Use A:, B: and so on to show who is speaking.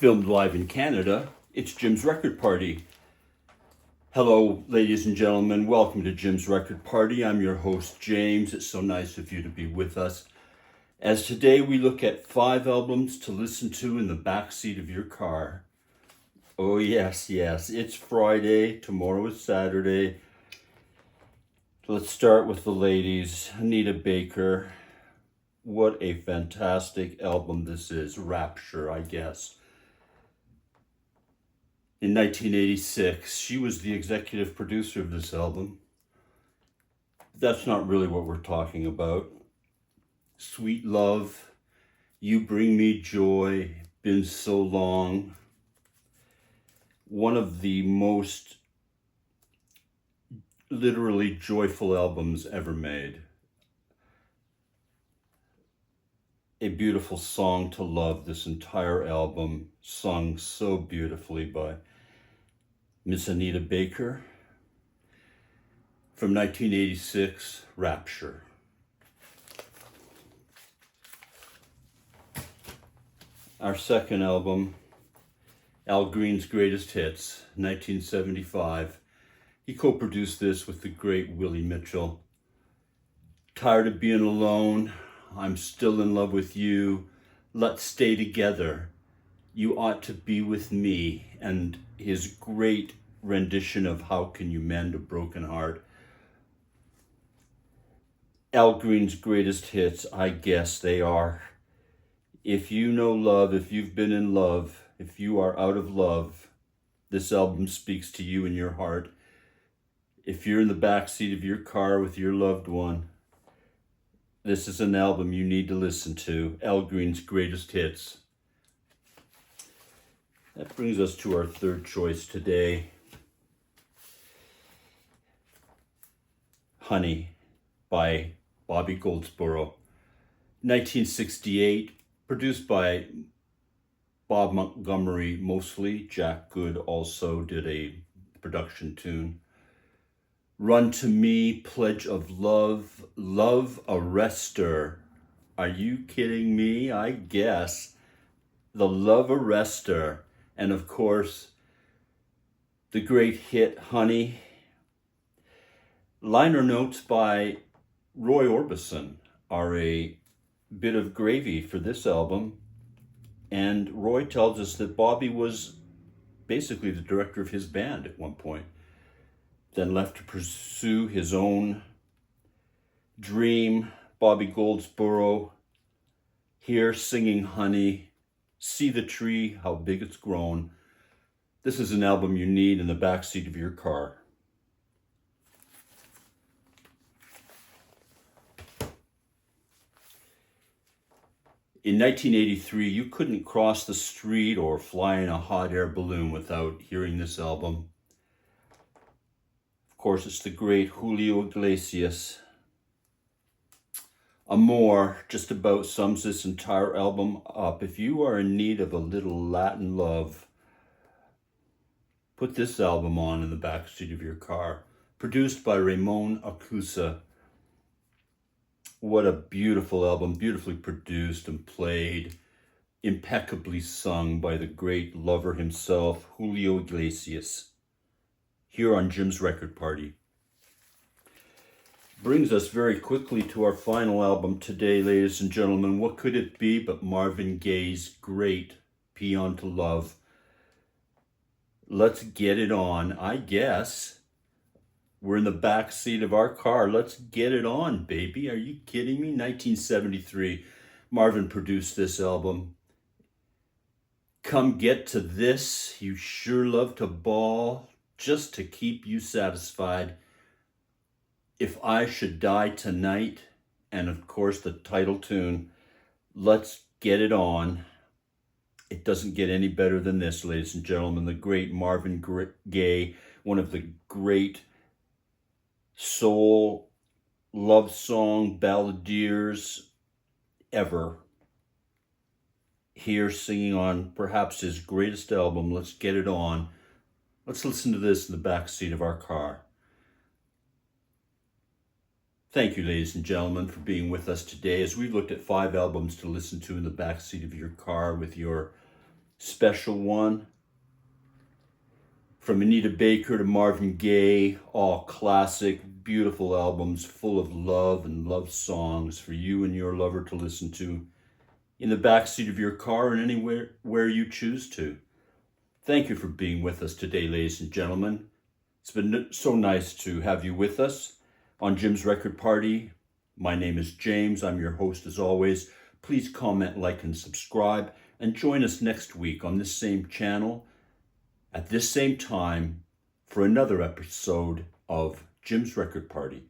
A: Filmed live in Canada, it's Jim's Record Party. Hello, ladies and gentlemen. Welcome to Jim's Record Party. I'm your host, James. It's so nice of you to be with us. As today we look at 5 albums to listen to in the backseat of your car. Oh, yes, it's Friday. Tomorrow is Saturday. Let's start with the ladies. Anita Baker. What a fantastic album this is. Rapture, I guess. In 1986, she was the executive producer of this album. That's not really what we're talking about. Sweet Love, You Bring Me Joy, Been So Long. One of the most literally joyful albums ever made. A beautiful song to love, this entire album, sung so beautifully by Miss Anita Baker. From 1986, Rapture. Our second album, Al Green's Greatest Hits, 1975. He co-produced this with the great Willie Mitchell. Tired of Being Alone, I'm Still in Love with You, Let's Stay Together, You Ought to Be With Me, and his great rendition of How Can You Mend a Broken Heart. Al Green's greatest hits, I guess they are If You Know Love, If You've Been in Love, If You Are Out of Love. This album speaks to you in your heart. If you're in the backseat of your car with your loved one, this is an album you need to listen to. Al Green's greatest hits. That brings us to our third choice today. Honey by Bobby Goldsboro. 1968, produced by Bob Montgomery mostly. Jack Good also did a production tune. Run to Me, Pledge of Love, Love Arrestor. Are you kidding me? I guess. The Love Arrestor. And of course, the great hit, Honey. Liner notes by Roy Orbison are a bit of gravy for this album. And Roy tells us that Bobby was basically the director of his band at one point. Then left to pursue his own dream. Bobby Goldsboro here singing Honey. See the tree, how big it's grown. This is an album you need in the backseat of your car. In 1983, you couldn't cross the street or fly in a hot air balloon without hearing this album. Of course, it's the great Julio Iglesias. Amor just about sums this entire album up. If you are in need of a little Latin love, put this album on in the backseat of your car. Produced by Ramon Acusa. What a beautiful album, beautifully produced and played, impeccably sung by the great lover himself, Julio Iglesias, here on Jim's Record Party. Brings us very quickly to our final album today, ladies and gentlemen. What could it be but Marvin Gaye's great Paean to Love? Let's get it on, I guess. We're in the back seat of our car. Let's get it on, baby. Are you kidding me? 1973, Marvin produced this album. Come get to this. You sure love to ball just to keep you satisfied. If I Should Die Tonight. And of course, the title tune, Let's Get It On. It doesn't get any better than this, ladies and gentlemen. The great Marvin Gaye, one of the great soul, love song, balladeers ever. Here singing on perhaps his greatest album, Let's Get It On. Let's listen to this in the back seat of our car. Thank you, ladies and gentlemen, for being with us today as we've looked at 5 albums to listen to in the back seat of your car with your special one. From Anita Baker to Marvin Gaye, all classic, beautiful albums full of love and love songs for you and your lover to listen to in the backseat of your car and anywhere where you choose to. Thank you for being with us today, ladies and gentlemen. It's been so nice to have you with us on Jim's Record Party. My name is James. I'm your host as always. Please comment, like, and subscribe, and join us next week on this same channel at this same time for another episode of Jim's Record Party.